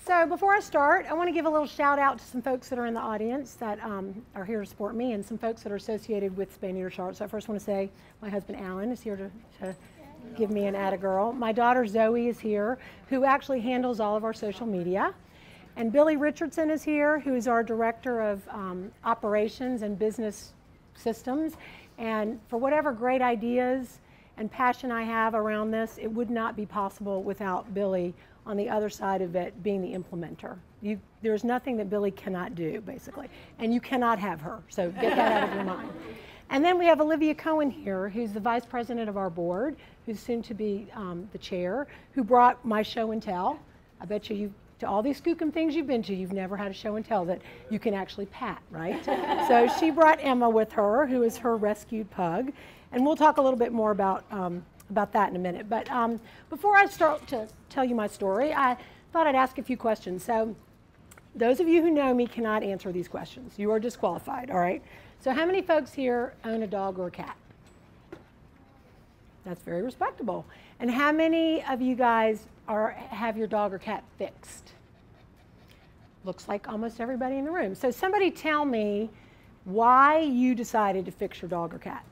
So before I start, I want to give a little shout out to some folks that are in the audience that are here to support me, and some folks that are associated with Spay Neuter Charlotte. So I first want to say my husband Alan is here to give me an atta girl. My daughter Zoe is here, who actually handles all of our social media. And Billy Richardson is here, who is our director of operations and business systems. And for whatever great ideas and passion I have around this, it would not be possible without Billy on the other side of it being the implementer. There's nothing that Billy cannot do, basically. And you cannot have her, so get that out of your mind. And then we have Olivia Cohen here, who's the vice president of our board, who's soon to be the chair, who brought my show and tell. I bet you, to all these skookum things you've been to, you've never had a show and tell that you can actually pat, right? So she brought Emma with her, who is her rescued pug. And we'll talk a little bit more about that in a minute. But before I start to tell you my story, I thought I'd ask a few questions. So those of you who know me cannot answer these questions. You are disqualified, all right? So how many folks here own a dog or a cat? That's very respectable. And how many of you guys have your dog or cat fixed? Looks like almost everybody in the room. So somebody tell me why you decided to fix your dog or cat.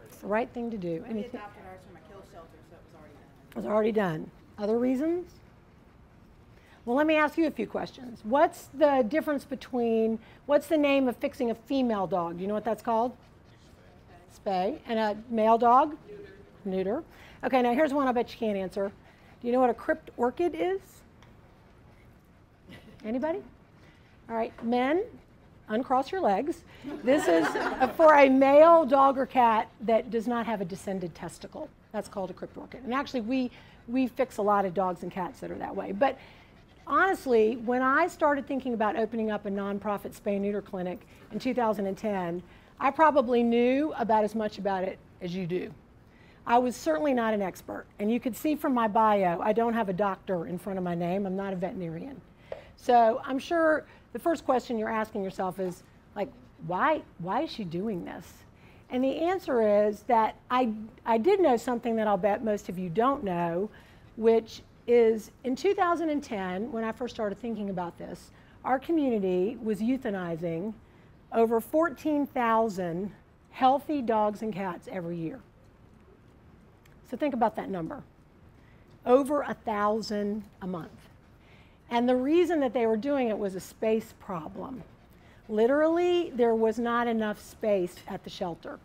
It's the right thing to do. We adopted ours from a kill shelter, so it was already done. It was already done. Other reasons? Well, let me ask you a few questions. What's the difference between, what's the name of fixing a female dog? Do you know what that's called? Spay. And a male dog? Neuter. Okay, now here's one I bet you can't answer. Do you know what a crypt orchid is? Anybody? All right, men, uncross your legs. This is for a male dog or cat that does not have a descended testicle. That's called a crypt orchid. And actually, we fix a lot of dogs and cats that are that way. But honestly, when I started thinking about opening up a nonprofit spay neuter clinic in 2010, I probably knew about as much about it as you do. I was certainly not an expert. And you could see from my bio, I don't have a doctor in front of my name. I'm not a veterinarian. So I'm sure the first question you're asking yourself is, like, why is she doing this? And the answer is that I did know something that I'll bet most of you don't know, which is in 2010, when I first started thinking about this, our community was euthanizing over 14,000 healthy dogs and cats every year. So think about that number. Over 1,000 a month. And the reason that they were doing it was a space problem. Literally, there was not enough space at the shelter.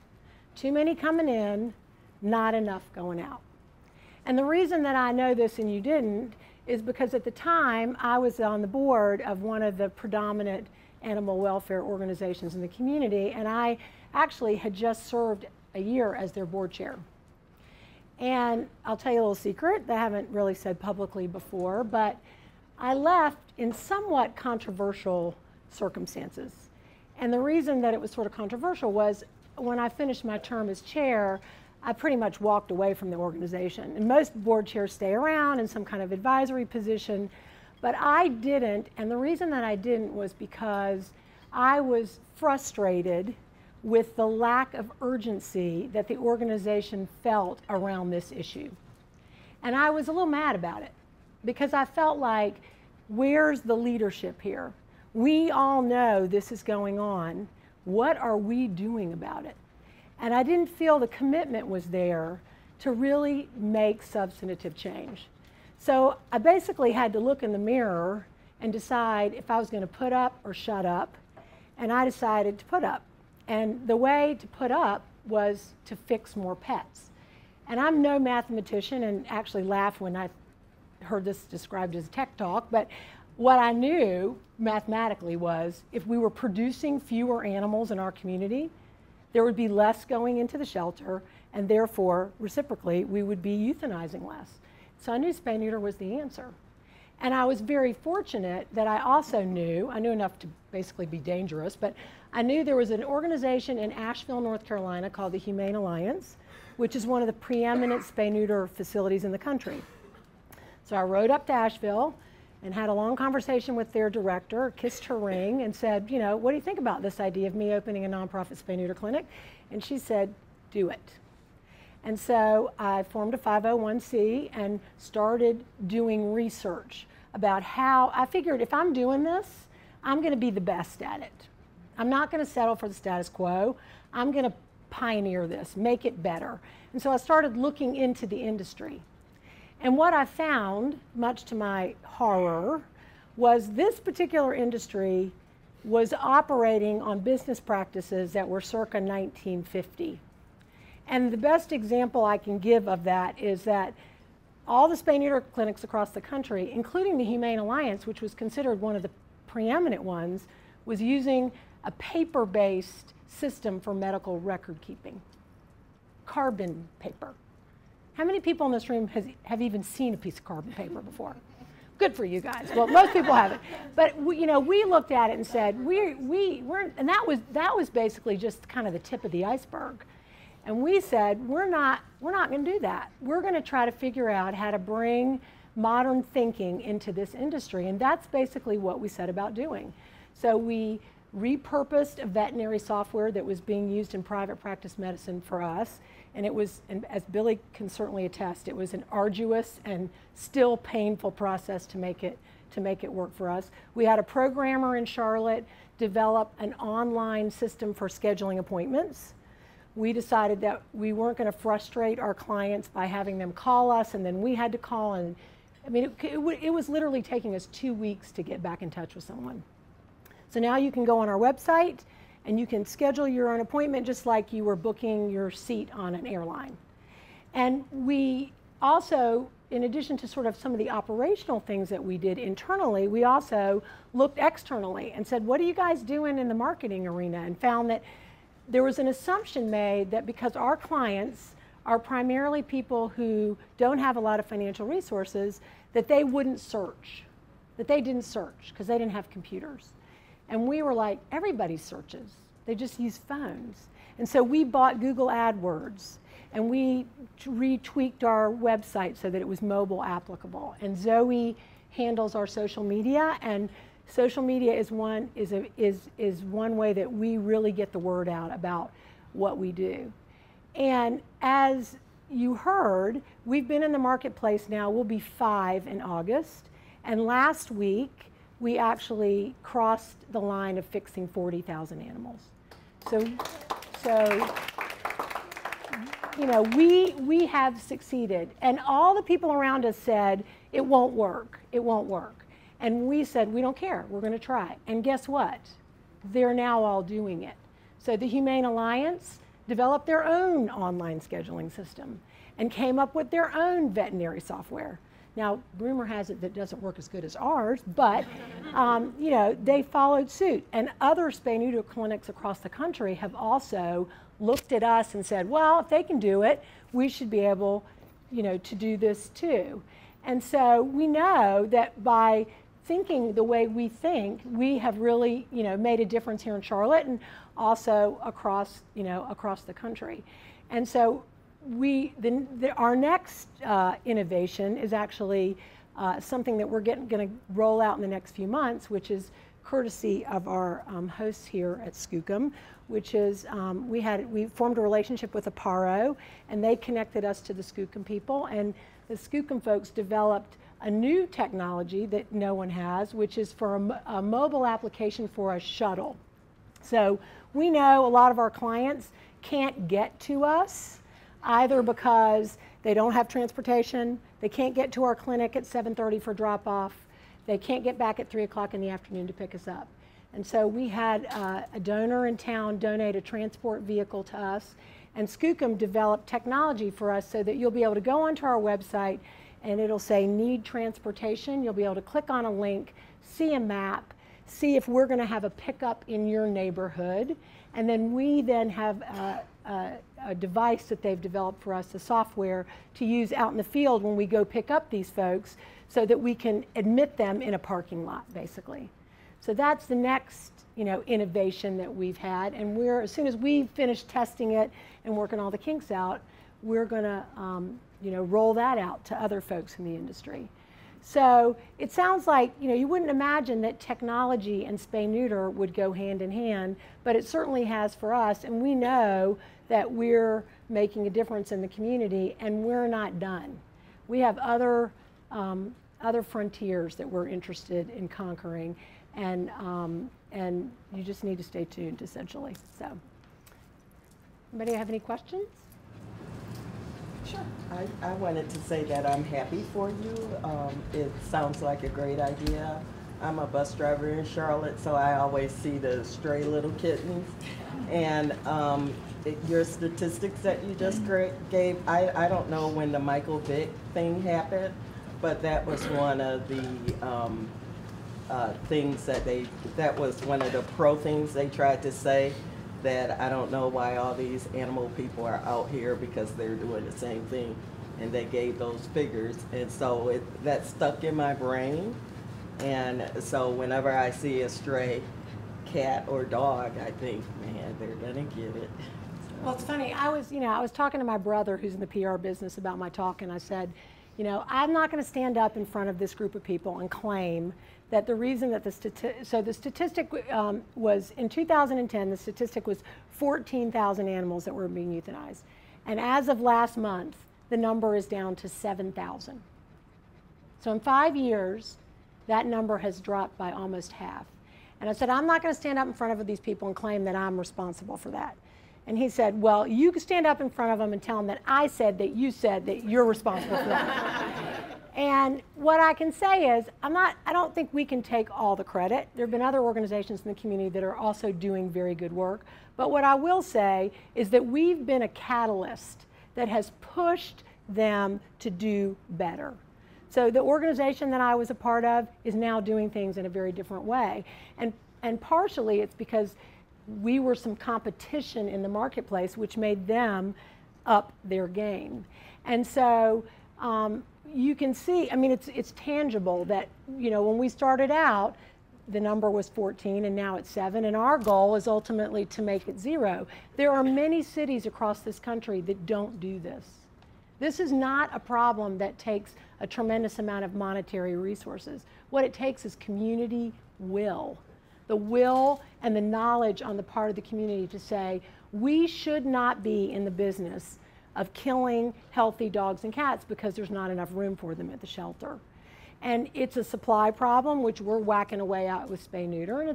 Too many coming in, not enough going out. And the reason that I know this and you didn't is because at the time I was on the board of one of the predominant animal welfare organizations in the community, and I actually had just served a year as their board chair. And I'll tell you a little secret that I haven't really said publicly before, but I left in somewhat controversial circumstances. And the reason that it was sort of controversial was when I finished my term as chair, I pretty much walked away from the organization. And most board chairs stay around in some kind of advisory position, but I didn't. And the reason that I didn't was because I was frustrated with the lack of urgency that the organization felt around this issue. And I was a little mad about it because I felt like, where's the leadership here? We all know this is going on. What are we doing about it? And I didn't feel the commitment was there to really make substantive change. So I basically had to look in the mirror and decide if I was going to put up or shut up. And I decided to put up. And the way to put up was to fix more pets. And I'm no mathematician and actually laughed when I heard this described as tech talk, but what I knew mathematically was if we were producing fewer animals in our community, there would be less going into the shelter, and therefore, reciprocally, we would be euthanizing less. So I knew spay neuter was the answer. And I was very fortunate that I also knew, I knew enough to basically be dangerous, but I knew there was an organization in Asheville, North Carolina called the Humane Alliance, which is one of the preeminent spay neuter facilities in the country. So I rode up to Asheville and had a long conversation with their director, kissed her ring, and said, you know, what do you think about this idea of me opening a nonprofit spay neuter clinic? And she said, do it. And so I formed a 501c and started doing research about how, I figured if I'm doing this, I'm going to be the best at it. I'm not going to settle for the status quo. I'm going to pioneer this, make it better. And so I started looking into the industry. And what I found, much to my horror, was this particular industry was operating on business practices that were circa 1950. And the best example I can give of that is that all the spay neuter clinics across the country, including the Humane Alliance, which was considered one of the preeminent ones, was using a paper-based system for medical record keeping. Carbon paper. How many people in this room have even seen a piece of carbon paper before? Good for you guys. Well, most people haven't. But we looked at it and said we weren't, and that was basically just kind of the tip of the iceberg. And we said we're not going to do that. We're going to try to figure out how to bring modern thinking into this industry, and that's basically what we set about doing. So we repurposed a veterinary software that was being used in private practice medicine for us, and it was, and as Billy can certainly attest, it was an arduous and still painful process to make it work for us. We had a programmer in Charlotte develop an online system for scheduling appointments. We decided that we weren't going to frustrate our clients by having them call us, and then we had to call, and I mean, it was literally taking us 2 weeks to get back in touch with someone. So now you can go on our website and you can schedule your own appointment just like you were booking your seat on an airline. And we also, in addition to sort of some of the operational things that we did internally, we also looked externally and said, what are you guys doing in the marketing arena? And found that there was an assumption made that because our clients are primarily people who don't have a lot of financial resources, that they wouldn't search, that they didn't search because they didn't have computers. And we were like, everybody searches. They just use phones. And so we bought Google AdWords, and we retweaked our website so that it was mobile applicable. And Zoe handles our social media, and social media is one way that we really get the word out about what we do. And as you heard, we've been in the marketplace now, we'll be 5 in August, and last week we actually crossed the line of fixing 40,000 animals. So you know, we have succeeded, and all the people around us said, it won't work, it won't work. And we said, we don't care, we're going to try. And guess what? They're now all doing it. So the Humane Alliance developed their own online scheduling system and came up with their own veterinary software. Now, rumor has it that it doesn't work as good as ours, but you know, they followed suit. And other spay neuter clinics across the country have also looked at us and said, well, if they can do it, we should be able, you know, to do this too. And so we know that by thinking the way we think, we have really, you know, made a difference here in Charlotte and also across, you know, across the country. And so our next innovation is actually something that we're going to roll out in the next few months, which is courtesy of our hosts here at Skookum, which is we formed a relationship with Aparo, and they connected us to the Skookum people, and the Skookum folks developed a new technology that no one has, which is for a mobile application for a shuttle. So we know a lot of our clients can't get to us either because they don't have transportation, they can't get to our clinic at 7:30 for drop-off, they can't get back at 3 o'clock in the afternoon to pick us up. And so we had a donor in town donate a transport vehicle to us, and Skookum developed technology for us so that you'll be able to go onto our website and it'll say need transportation. You'll be able to click on a link, see a map, see if we're going to have a pickup in your neighborhood, and then we then have a device that they've developed for us, a software to use out in the field when we go pick up these folks so that we can admit them in a parking lot, basically. So that's the next, you know, innovation that we've had, and as soon as we finish testing it and working all the kinks out, we're going to, you know, roll that out to other folks in the industry. So it sounds like, you wouldn't imagine that technology and spay-neuter would go hand in hand, but it certainly has for us, and we know that we're making a difference in the community, and we're not done. We have other frontiers that we're interested in conquering, and you just need to stay tuned, essentially. So, anybody have any questions? Sure. I wanted to say that I'm happy for you. It sounds like a great idea. I'm a bus driver in Charlotte, so I always see the stray little kittens. And your statistics that you just gave, I don't know when the Michael Vick thing happened, but that was one of the things that was one of the pro things they tried to say, that I don't know why all these animal people are out here because they're doing the same thing, and they gave those figures, and so that stuck in my brain, and so whenever I see a stray cat or dog, I think, man, they're gonna get it. So. Well, it's funny. I was talking to my brother who's in the PR business about my talk, and I said, I'm not going to stand up in front of this group of people and claim that the reason that the statistic was in 2010, the statistic was 14,000 animals that were being euthanized. And as of last month, the number is down to 7,000. So in 5 years, that number has dropped by almost half. And I said, I'm not going to stand up in front of these people and claim that I'm responsible for that. And he said, well, you can stand up in front of them and tell them that I said that you said that you're responsible for that. And what I can say is, I don't think we can take all the credit. There have been other organizations in the community that are also doing very good work. But what I will say is that we've been a catalyst that has pushed them to do better. So the organization that I was a part of is now doing things in a very different way. And partially it's because we were some competition in the marketplace, which made them up their game. And so you can see, it's tangible that, when we started out, the number was 14 and now it's 7, and our goal is ultimately to make it 0. There are many cities across this country that don't do this. This is not a problem that takes a tremendous amount of monetary resources. What it takes is community will. The will and the knowledge on the part of the community to say, we should not be in the business of killing healthy dogs and cats because there's not enough room for them at the shelter. And it's a supply problem, which we're whacking away at with spay-neuter, and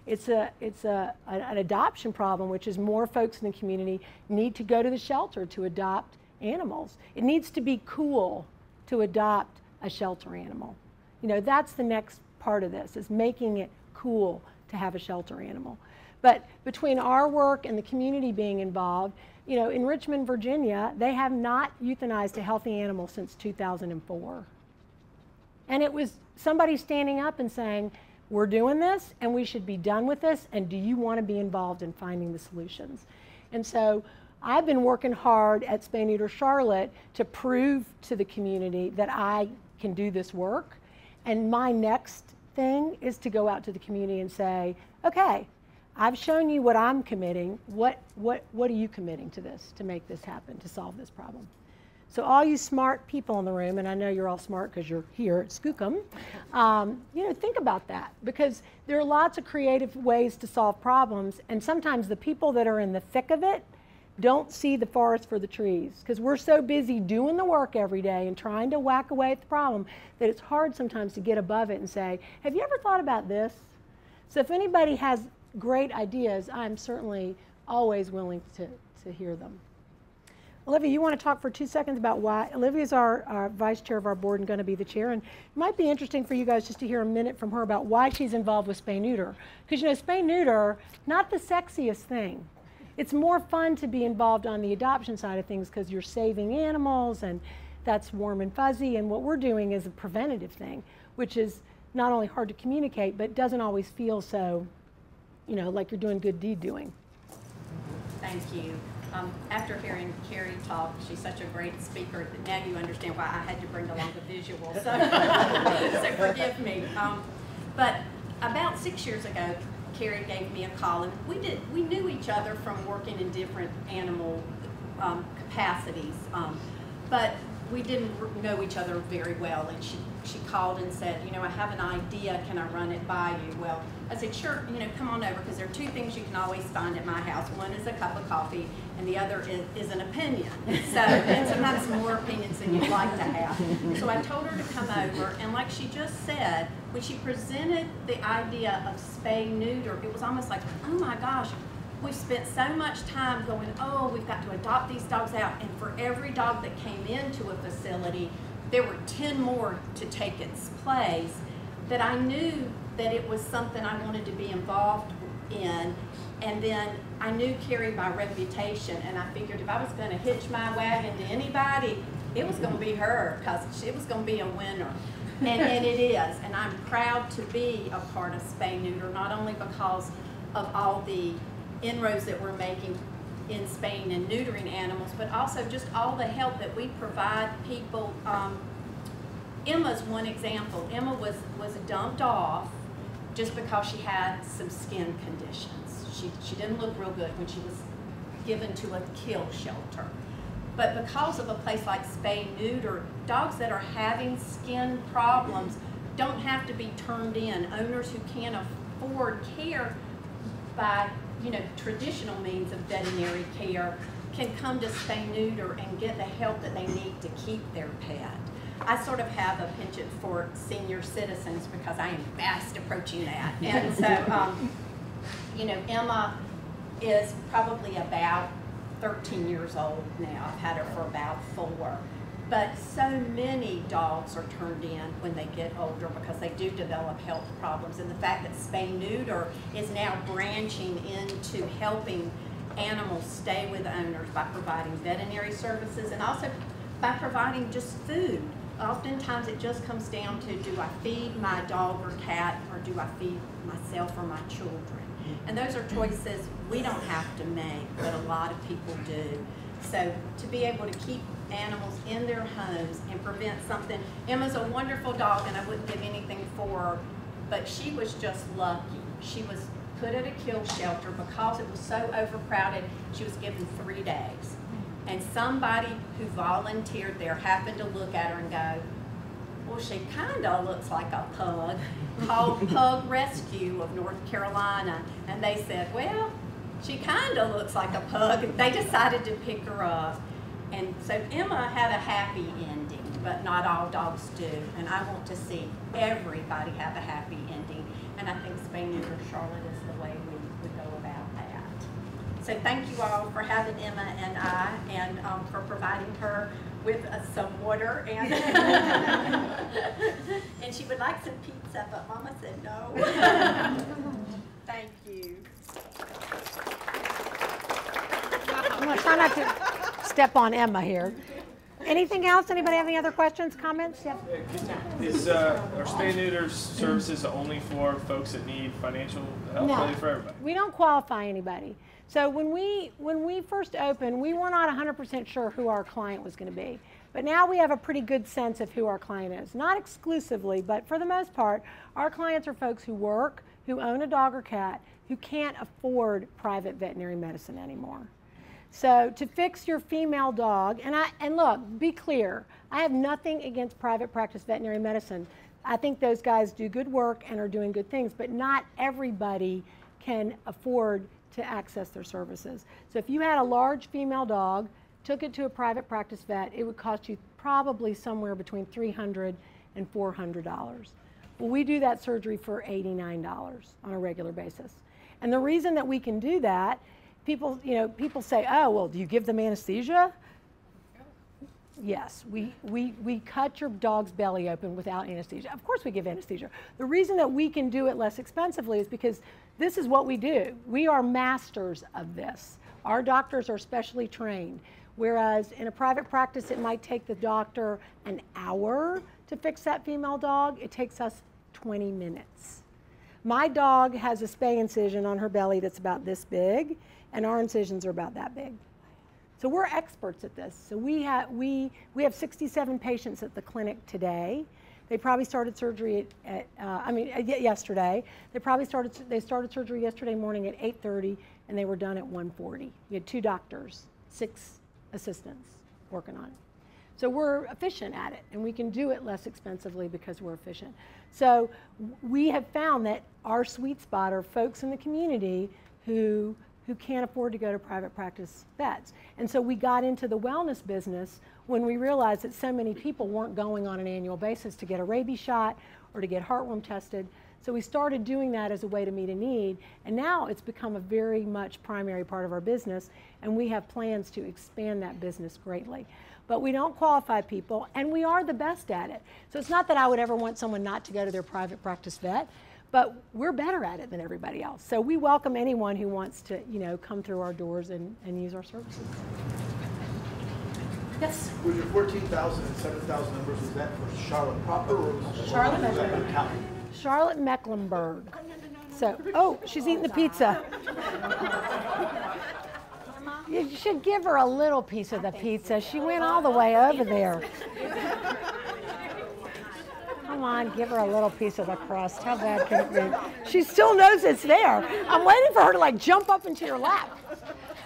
it's an adoption problem, which is more folks in the community need to go to the shelter to adopt animals. It needs to be cool to adopt a shelter animal. That's the next part of this, is making it cool to have a shelter animal. But between our work and the community being involved, in Richmond, Virginia, they have not euthanized a healthy animal since 2004. And it was somebody standing up and saying, we're doing this and we should be done with this, and do you want to be involved in finding the solutions? And so I've been working hard at Spay Neuter Charlotte to prove to the community that I can do this work. And my next thing is to go out to the community and say, okay, I've shown you what I'm committing. What are you committing to this, to make this happen, to solve this problem? So all you smart people in the room, and I know you're all smart because you're here at Skookum, think about that, because there are lots of creative ways to solve problems, and sometimes the people that are in the thick of it don't see the forest for the trees, because we're so busy doing the work every day and trying to whack away at the problem that it's hard sometimes to get above it and say, have you ever thought about this? So if anybody has great ideas, I'm certainly always willing to hear them. Olivia, you want to talk for 2 seconds about why? Olivia's our vice chair of our board and going to be the chair, and it might be interesting for you guys just to hear a minute from her about why she's involved with spay-neuter. Because spay-neuter, not the sexiest thing. It's more fun to be involved on the adoption side of things because you're saving animals and that's warm and fuzzy, and what we're doing is a preventative thing, which is not only hard to communicate, but doesn't always feel so, like you're doing good deed doing. Thank you. After hearing Cary talk, she's such a great speaker that now you understand why I had to bring along the visual, so, so forgive me. But about 6 years ago, Cary gave me a call, and we knew each other from working in different animal capacities. But we didn't know each other very well, and she called and said, you know, I have an idea, can I run it by you? Well, I said, sure, you know, come on over, because there are two things you can always find at my house. One is a cup of coffee, and the other is an opinion. So, and sometimes more opinions than you'd like to have. So I told her to come over, and like she just said, when she presented the idea of spay neuter, it was almost like, oh my gosh, we spent so much time going, oh, we've got to adopt these dogs out, and for every dog that came into a facility, there were 10 more to take its place, that I knew that it was something I wanted to be involved in. And then I knew Cary by reputation, and I figured if I was going to hitch my wagon to anybody, it was going to be her, because it was going to be a winner. And it is, and I'm proud to be a part of spay neuter, not only because of all the inroads that we're making in spaying and neutering animals, but also just all the help that we provide people. Emma's one example. Emma was dumped off just because she had some skin conditions. She didn't look real good when she was given to a kill shelter. But because of a place like spay neuter, dogs that are having skin problems don't have to be turned in. Owners who can't afford care by, you know, traditional means of veterinary care can come to spay neuter and get the help that they need to keep their pet. I sort of have a penchant for senior citizens because I am fast approaching that. And so, you know, Emma is probably about 13 years old now. I've had her for about 4. But so many dogs are turned in when they get older because they do develop health problems. And the fact that spay neuter is now branching into helping animals stay with owners by providing veterinary services and also by providing just food. Oftentimes it just comes down to, do I feed my dog or cat, or do I feed myself or my children? And those are choices we don't have to make, but a lot of people do. So to be able to keep animals in their homes and prevent something. Emma's a wonderful dog, and I wouldn't give anything for her, but she was just lucky. She was put at a kill shelter because it was so overcrowded. She was given 3 days. And somebody who volunteered there happened to look at her and go, well, she kind of looks like a pug, called Pug Rescue of North Carolina. And they said, well, she kind of looks like a pug. And they decided to pick her up. And so Emma had a happy ending, but not all dogs do. And I want to see everybody have a happy ending. And I think spay neuter Charlotte is the way we go about that. So thank you all for having Emma and I, and for providing her with some water. And, and she would like some pizza, but Mama said no. Thank you. I'm going to try not to step on Emma here. Anything else? Anybody have any other questions, comments? Yep. Is our spay neuter services only for folks that need financial help? No, Or for everybody? we don't qualify anybody. So when we first opened, we were not 100% sure who our client was going to be. But now we have a pretty good sense of who our client is. Not exclusively, but for the most part, our clients are folks who work, who own a dog or cat, who can't afford private veterinary medicine anymore. So to fix your female dog, and look, be clear, I have nothing against private practice veterinary medicine. I think those guys do good work and are doing good things, but not everybody can afford to access their services. So if you had a large female dog, took it to a private practice vet, it would cost you probably somewhere between $300 and $400. Well, we do that surgery for $89 on a regular basis. And the reason that we can do that, people say, oh, well, do you give them anesthesia? Yes, we cut your dog's belly open without anesthesia. Of course we give anesthesia. The reason that we can do it less expensively is because this is what we do. We are masters of this. Our doctors are specially trained. Whereas in a private practice, it might take the doctor an hour to fix that female dog. It takes us 20 minutes. My dog has a spay incision on her belly that's about this big, and our incisions are about that big. So we're experts at this. So we have 67 patients at the clinic today. They probably started surgery yesterday. They started surgery yesterday morning at 8:30, and they were done at 1:40. We had 2 doctors, 6 assistants working on it. So we're efficient at it, and we can do it less expensively because we're efficient. So we have found that our sweet spot are folks in the community who can't afford to go to private practice vets. And so we got into the wellness business when we realized that so many people weren't going on an annual basis to get a rabies shot or to get heartworm tested. So we started doing that as a way to meet a need, and now it's become a very much primary part of our business, and we have plans to expand that business greatly. But we don't qualify people, and we are the best at it. So it's not that I would ever want someone not to go to their private practice vet, but we're better at it than everybody else. So we welcome anyone who wants to, come through our doors and use our services. Yes? Was your 14,000 and 7,000 numbers, was that for Charlotte proper or was Charlotte was that for county? Charlotte Mecklenburg. So, oh, she's eating the pizza. You should give her a little piece of the pizza. She went all the way over there. Come on, give her a little piece of the crust. How bad can it be? She still knows it's there. I'm waiting for her to jump up into your lap.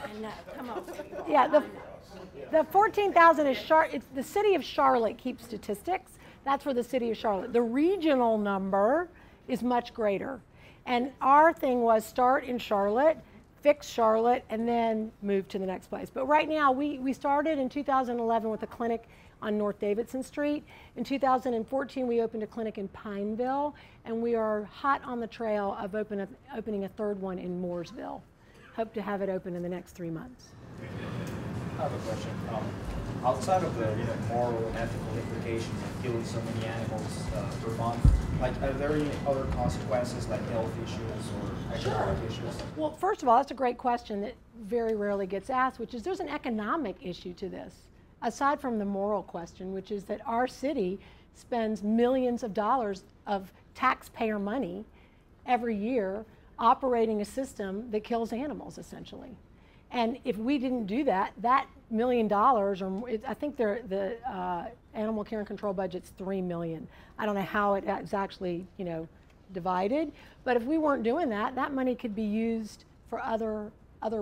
I know. Come on. Yeah, the 14,000 is it's the city of Charlotte keeps statistics. That's for the city of Charlotte. The regional number is much greater. And our thing was start in Charlotte, fix Charlotte, and then move to the next place. But right now, we started in 2011 with a clinic on North Davidson Street. In 2014, we opened a clinic in Pineville, and we are hot on the trail of opening a third one in Mooresville. Hope to have it open in the next 3 months. I have a question. Outside of the moral and ethical implications of killing so many animals per month, are there any other consequences like health issues or economic issues? Well, first of all, that's a great question that very rarely gets asked, which is there's an economic issue to this, aside from the moral question, which is that our city spends millions of dollars of taxpayer money every year operating a system that kills animals, essentially. And if we didn't do that, that $1 million, or I think the animal care and control budget's $3 million. I don't know how it's actually, divided. But if we weren't doing that, that money could be used for other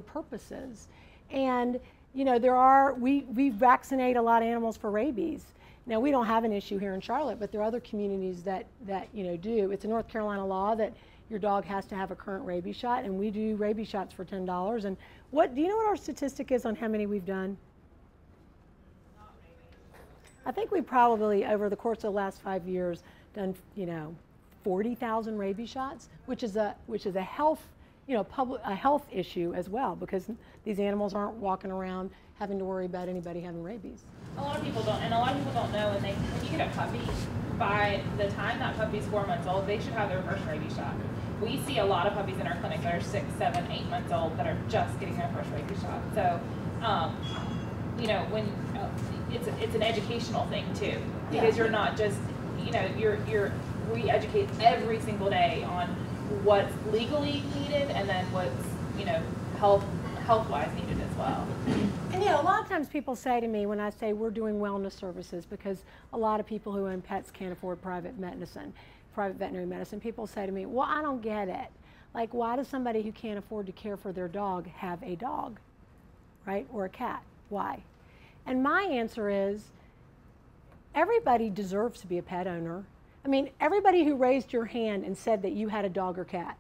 purposes. And we vaccinate a lot of animals for rabies. Now we don't have an issue here in Charlotte, but there are other communities that do. It's a North Carolina law that your dog has to have a current rabies shot, and we do rabies shots for $10. And do you know what our statistic is on how many we've done? I think we probably, over the course of the last 5 years, done 40,000 rabies shots, which is a health a health issue as well, because these animals aren't walking around having to worry about anybody having rabies. A lot of people don't, and a lot of people don't know when you get a puppy, by the time that puppy's 4 months old, they should have their first rabies shot. We see a lot of puppies in our clinic that are 6, 7, 8 months old that are just getting their first rabies shot. So, when it's an educational thing too, because you're not just, we educate every single day on what's legally needed and then what's, health-wise needed as well. And a lot of times people say to me when I say we're doing wellness services, because a lot of people who own pets can't afford private veterinary medicine, people say to me, well, I don't get it. Like, why does somebody who can't afford to care for their dog have a dog, right, or a cat? Why? And my answer is, everybody deserves to be a pet owner. I mean, everybody who raised your hand and said that you had a dog or cat,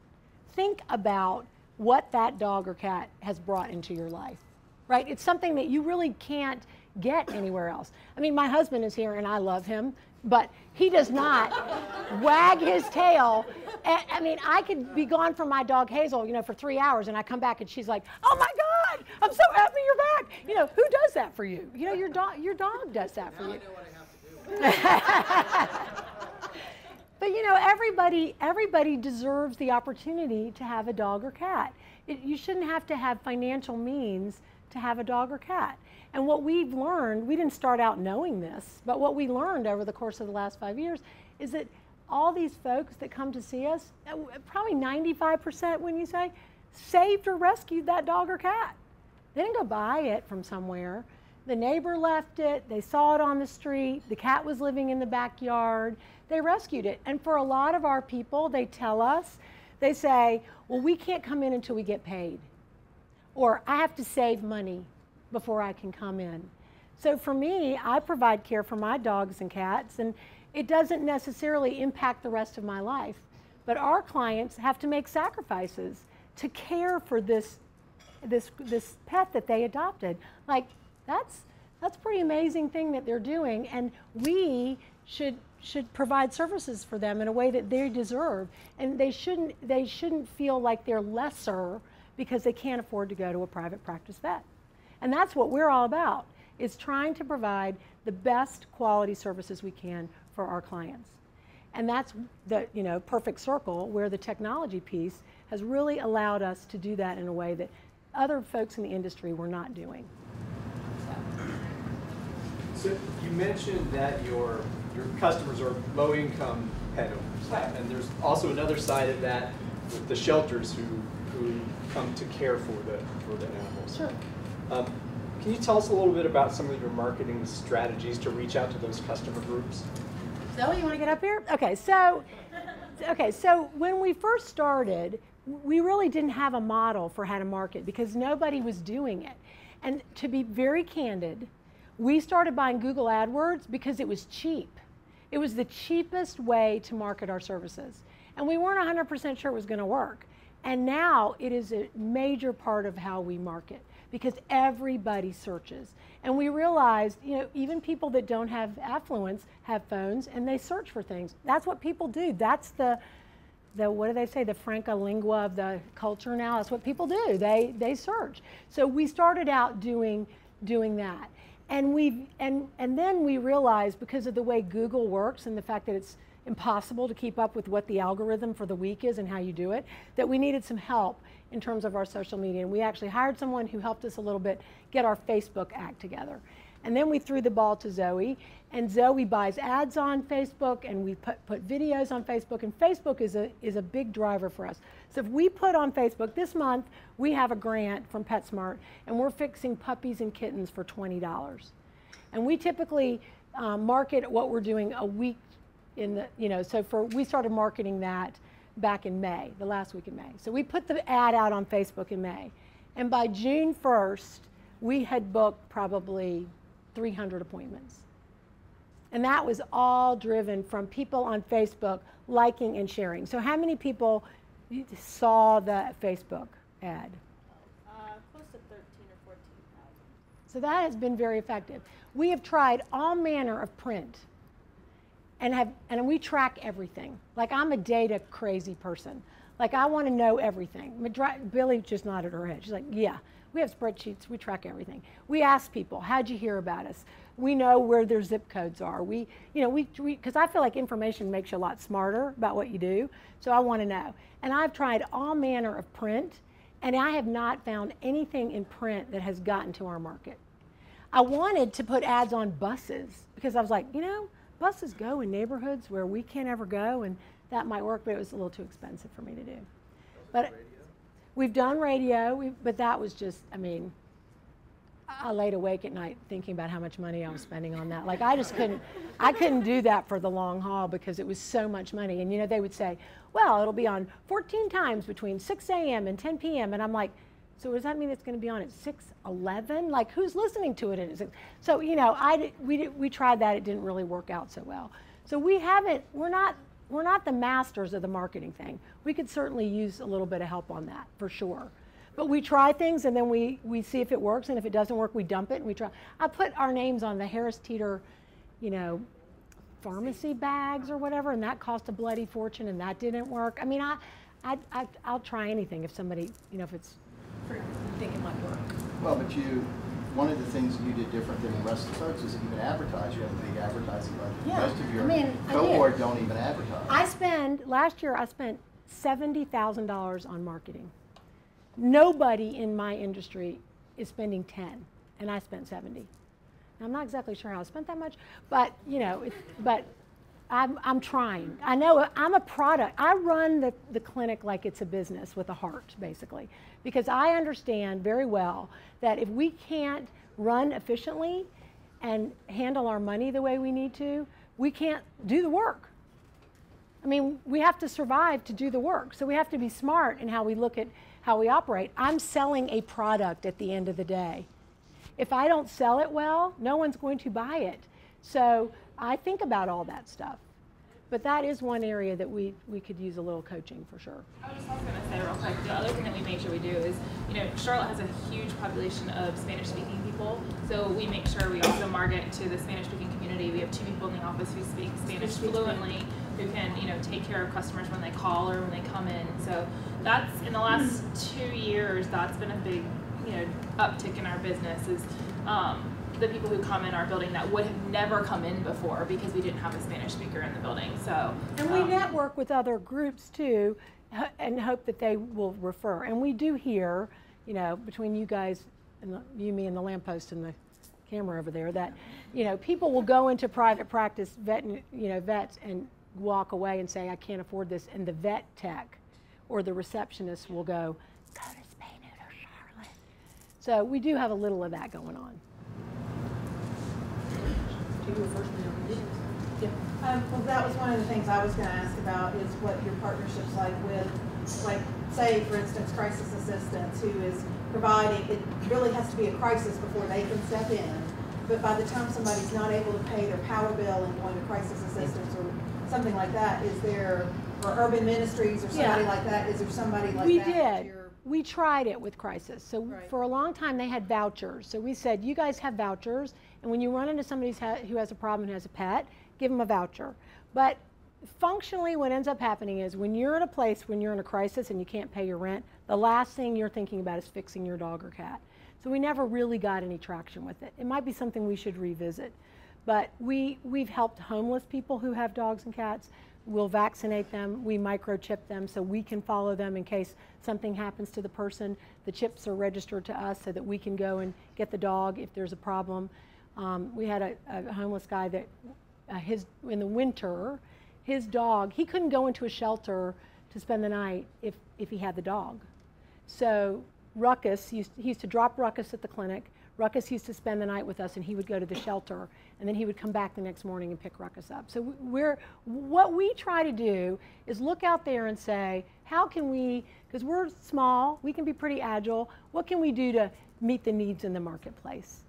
think about what that dog or cat has brought into your life, right? It's something that you really can't get anywhere else. I mean, my husband is here and I love him, but he does not wag his tail. I mean, I could be gone from my dog Hazel, for 3 hours, and I come back and she's like, "Oh my God, I'm so happy you're back." Who does that for you? Your dog does that for you. I know what I have to do. But everybody deserves the opportunity to have a dog or cat. You shouldn't have to have financial means to have a dog or cat. And what we've learned, we didn't start out knowing this, but what we learned over the course of the last 5 years is that all these folks that come to see us, probably 95% when you say, saved or rescued that dog or cat. They didn't go buy it from somewhere. The neighbor left it, they saw it on the street, the cat was living in the backyard, they rescued it. And for a lot of our people, they tell us, they say, well, we can't come in until we get paid. Or I have to save money before I can come in. So for me, I provide care for my dogs and cats, and it doesn't necessarily impact the rest of my life. But our clients have to make sacrifices to care for this pet that they adopted. Like, that's a pretty amazing thing that they're doing, and we should provide services for them in a way that they deserve. And they shouldn't feel like they're lesser because they can't afford to go to a private practice vet. And that's what we're all about, is trying to provide the best quality services we can for our clients. And that's the perfect circle where the technology piece has really allowed us to do that in a way that other folks in the industry were not doing. So you mentioned that your customers are low-income pet owners, Right. and there's also another side of that with the shelters who come to care for the animals. Sure. Can you tell us a little bit about some of your marketing strategies to reach out to those customer groups? Zoe, you want to get up here? Okay, so when we first started, we really didn't have a model for how to market because nobody was doing it. And to be very candid, we started buying Google AdWords because it was cheap. It was the cheapest way to market our services. And we weren't 100% sure it was going to work. And now it is a major part of how we market because everybody searches. And we realized, even people that don't have affluence have phones and they search for things. That's what people do. That's the what do they say, the franca lingua of the culture now. That's what people do. They search. So we started out doing that. And then we realized, because of the way Google works and the fact that it's impossible to keep up with what the algorithm for the week is and how you do it, that we needed some help in terms of our social media. And we actually hired someone who helped us a little bit get our Facebook act together. And then we threw the ball to Zoe, and Zoe buys ads on Facebook, and we put videos on Facebook, and Facebook is a big driver for us. So if we put on Facebook, this month we have a grant from PetSmart, and we're fixing puppies and kittens for $20. And we typically market what we're doing a week in the, we started marketing that back in May, the last week in May. So we put the ad out on Facebook in May, and by June 1st, we had booked probably 300 appointments. And that was all driven from people on Facebook liking and sharing. So how many people saw the Facebook ad? Close to 13 or 14,000. So that has been very effective. We have tried all manner of print and we track everything. Like, I'm a data crazy person. Like, I want to know everything. Billy just nodded her head. She's like, yeah, we have spreadsheets, we track everything. We ask people, how'd you hear about us? We know where their zip codes are. Because I feel like information makes you a lot smarter about what you do, so I want to know. And I've tried all manner of print, and I have not found anything in print that has gotten to our market. I wanted to put ads on buses, because I was like, buses go in neighborhoods where we can't ever go, and that might work, but it was a little too expensive for me to do. But we've done radio, but that was just, I laid awake at night thinking about how much money I was spending on that. Like, I couldn't do that for the long haul because it was so much money. And they would say, well, it'll be on 14 times between 6 a.m. and 10 p.m. And I'm like, so does that mean it's going to be on at 6:11? Like, who's listening to it? So, we tried that. It didn't really work out so well. So we're not the masters of the marketing thing. We could certainly use a little bit of help on that, for sure. But we try things, and then we see if it works, and if it doesn't work, we dump it, and we try. I put our names on the Harris Teeter, pharmacy bags or whatever, and that cost a bloody fortune, and that didn't work. I'll try anything if somebody, if it's, you think it might work. Well, but one of the things you did different than the rest of the folks is that you can advertise. You have a big advertising budget. Yeah, Most of your cohort don't even advertise. Last year I spent $70,000 on marketing. Nobody in my industry is spending 10, and I spent 70. Now, I'm not exactly sure how I spent that much, but I'm trying. I know I'm a product. I run the clinic like it's a business with a heart, basically, because I understand very well that if we can't run efficiently and handle our money the way we need to, we can't do the work. We have to survive to do the work, so we have to be smart in how we look at how we operate. I'm selling a product at the end of the day. if I don't sell it well, no one's going to buy it. So I think about all that stuff. But that is one area that we could use a little coaching for sure. I was also going to say real quick, the other thing that we make sure we do is, Charlotte has a huge population of Spanish-speaking people, so we make sure we also market to the Spanish-speaking community. We have 2 people in the office who speak Spanish fluently, who can, take care of customers when they call or when they come in. So that's, in the last 2 years, that's been a big, uptick in our business is the people who come in our building that would have never come in before because we didn't have a Spanish speaker in the building. So, and we network with other groups too, and hope that they will refer. And we do hear, between you guys and you, me, and the lamppost and the camera over there, that people will go into private practice, vets, and walk away and say, I can't afford this, and the vet tech or the receptionist will go to Spay Neuter Charlotte. So we do have a little of that going on. Well, that was one of the things I was going to ask about is what your partnership's like with, like, say, for instance, crisis assistance, who is providing, it really has to be a crisis before they can step in, but by the time somebody's not able to pay their power bill and going to crisis assistance or something like that, is there, or urban ministries or somebody like that, is there somebody like we that? did. We tried it with crisis. So for a long time they had vouchers. So we said, you guys have vouchers, and when you run into somebody who has a problem and has a pet, give them a voucher. But functionally what ends up happening is when you're in a place, when you're in a crisis and you can't pay your rent, the last thing you're thinking about is fixing your dog or cat. So we never really got any traction with it. It might be something we should revisit. But we've helped homeless people who have dogs and cats. We'll vaccinate them, we microchip them so we can follow them in case something happens to the person. The chips are registered to us so that we can go and get the dog if there's a problem. We had a homeless guy that in the winter, his dog, he couldn't go into a shelter to spend the night if he had the dog. So Ruckus, he used to drop Ruckus at the clinic. Ruckus used to spend the night with us, and he would go to the shelter, and then he would come back the next morning and pick Ruckus up. So what we try to do is look out there and say, how can we, because we're small, we can be pretty agile, what can we do to meet the needs in the marketplace?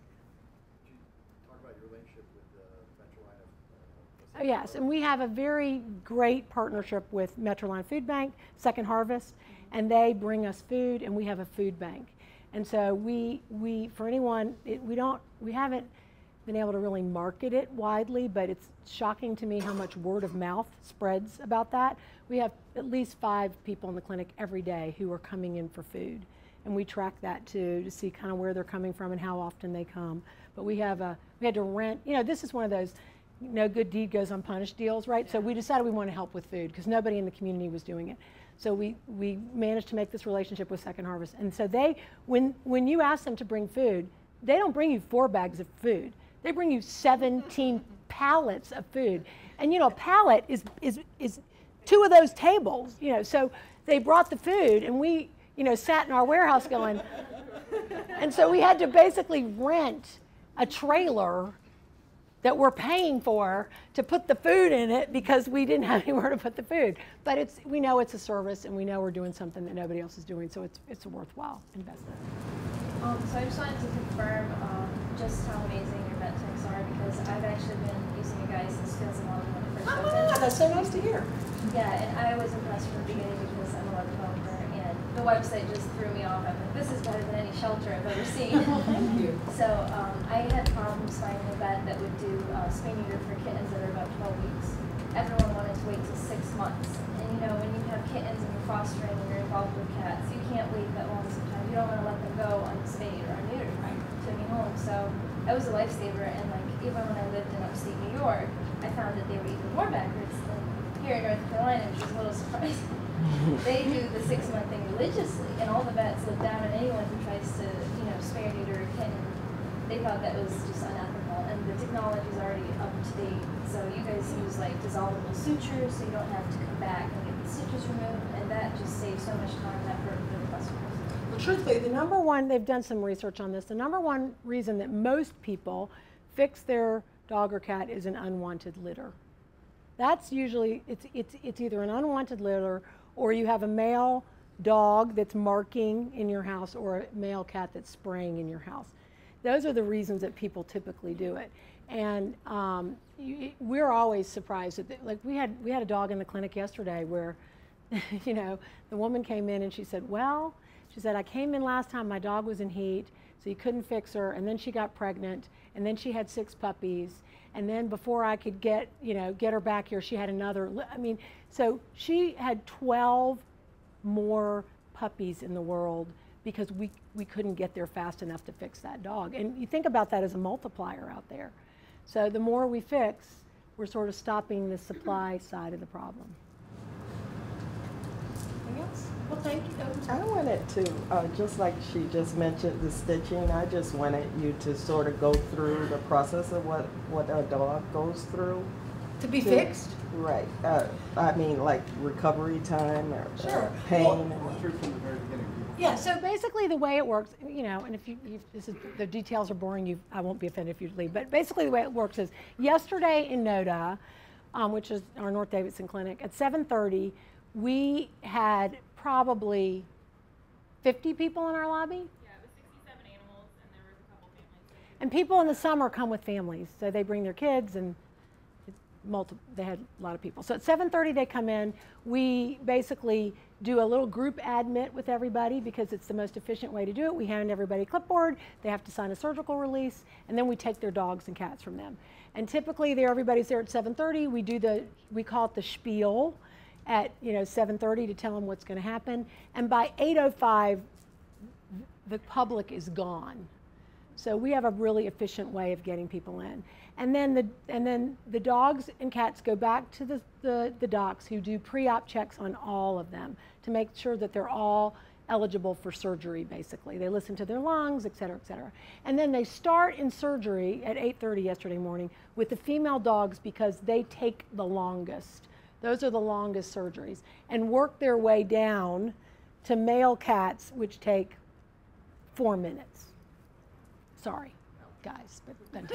Could you talk about your relationship with Metroline? Oh, yes, and we have a very great partnership with Metroline Food Bank, Second Harvest, and they bring us food, and we have a food bank. And so we for anyone, we haven't been able to really market it widely, but it's shocking to me how much word of mouth spreads about that. We have at least 5 people in the clinic every day who are coming in for food. And we track that too, to see kind of where they're coming from and how often they come. But we had to rent, this is one of those no good deed goes unpunished deals, right? So we decided we want to help with food because nobody in the community was doing it. So we managed to make this relationship with Second Harvest. And so when you ask them to bring food, they don't bring you 4 bags of food. They bring you 17 pallets of food. And a pallet is 2 of those tables, So they brought the food, and we, sat in our warehouse going, and so we had to basically rent a trailer that we're paying for to put the food in it because we didn't have anywhere to put the food. But we know it's a service, and we know we're doing something that nobody else is doing, so it's a worthwhile investment. So I just wanted to confirm just how amazing your vet techs are, because I've actually been using you guys since 2011 when it first opened. That's so nice to hear. Yeah, and I was impressed from the beginning because I'm a web developer, and the website just threw me off. I'm like, this is better than any shelter I've ever seen. Well, thank you. So I had problems finding a vet that would do spay neuter for kittens that are about 12 weeks. Everyone wanted to wait till 6 months. And when you have kittens and you're fostering and you're involved with cats, you can't wait that long sometimes. You don't want to let them go unspayed or unneutered to me home. So I was a lifesaver, and even when I lived in upstate New York, I found that they were even more backwards than here in North Carolina, which is a little surprising. They do the 6-month thing religiously, and all the vets look down on anyone who tries to, spay or neuter a kitten. They thought that was just unethical, and the technology is already up to date. So you guys use dissolvable sutures, so you don't have to come back and get the sutures removed, and that just saves so much time and effort for the customers. Well, truthfully, the number one, they've done some research on this, the number one reason that most people fix their dog or cat is an unwanted litter. That's usually, it's either an unwanted litter, or you have a male dog that's marking in your house, or a male cat that's spraying in your house. those are the reasons that people typically do it. And we're always surprised that, like, we had a dog in the clinic yesterday where, you know, the woman came in and she said, well, she said, I came in last time, my dog was in heat, so you couldn't fix her, and then she got pregnant, and then she had 6 puppies, and then before I could get her back here, she had another, I mean, so she had 12 more puppies in the world because we couldn't get there fast enough to fix that dog. And you think about that as a multiplier out there. So the more we fix, we're sort of stopping the supply side of the problem. Anything else? Well, thank you. I wanted to, just like she just mentioned the stitching, I just wanted you to sort of go through the process of what a dog goes through. To be fixed? Right. I mean, like recovery time or sure. Pain. Well, through from the very beginning. Yeah, so basically the way it works, you know, and if the details are boring, I won't be offended if you leave, but basically the way it works is yesterday in NOTA, which is our North Davidson clinic, at 7:30, we had probably 50 people in our lobby. Yeah, it was 67 animals, and there was a couple families. And people in the summer come with families, so they bring their kids, and they had a lot of people. So at 7:30 they come in. We basically do a little group admit with everybody because it's the most efficient way to do it. We hand everybody a clipboard, they have to sign a surgical release, and then we take their dogs and cats from them. And typically everybody's there at 7:30. We call it the spiel at 7:30 to tell them what's going to happen. And by 8:05 the public is gone. So we have a really efficient way of getting people in. And then the dogs and cats go back to the docs who do pre-op checks on all of them to make sure that they're all eligible for surgery, basically. They listen to their lungs, et cetera, et cetera. And then they start in surgery at 8:30 yesterday morning with the female dogs because they take the longest. Those are the longest surgeries. And work their way down to male cats, which take 4 minutes. Sorry, guys, but then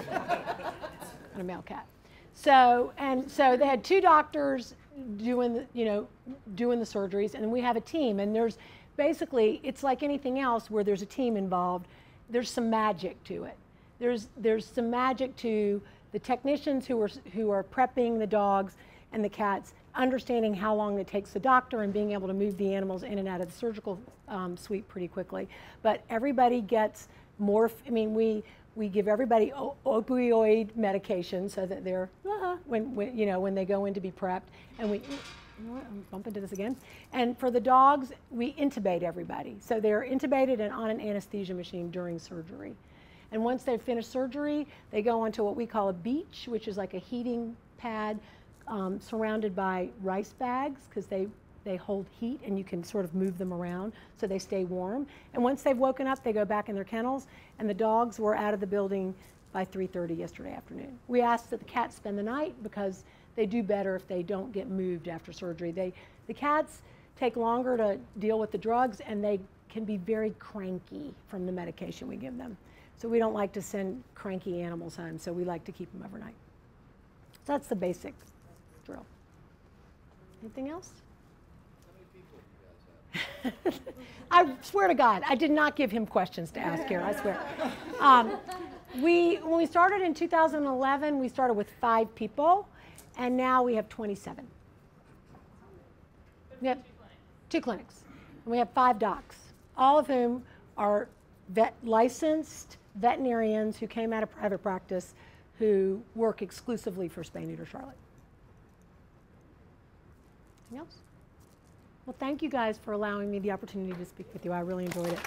and a male cat. So they had 2 doctors doing the surgeries, and we have a team. And there's basically, it's like anything else where there's a team involved. There's some magic to it. There's some magic to the technicians who are prepping the dogs and the cats, understanding how long it takes the doctor and being able to move the animals in and out of the surgical suite pretty quickly. But everybody gets more. I mean, we give everybody opioid medication so that they're when they go in to be prepped, and I'm bumping into this again. And for the dogs, we intubate everybody, so they're intubated and on an anesthesia machine during surgery. And once they've finished surgery, they go onto what we call a beach, which is like a heating pad surrounded by rice bags because they hold heat and you can sort of move them around so they stay warm. And once they've woken up, they go back in their kennels, and the dogs were out of the building by 3:30 yesterday afternoon. We asked that the cats spend the night because they do better if they don't get moved after surgery. The cats take longer to deal with the drugs, and they can be very cranky from the medication we give them. So we don't like to send cranky animals home, so we like to keep them overnight. So that's the basic drill. Anything else? I swear to God, I did not give him questions to ask here, I swear. When we started in 2011, we started with 5 people, and now we have 27. We have 2 clinics, and we have 5 docs, all of whom are licensed veterinarians who came out of private practice who work exclusively for Spay Neuter Charlotte. Anything else? Well, thank you guys for allowing me the opportunity to speak with you. I really enjoyed it.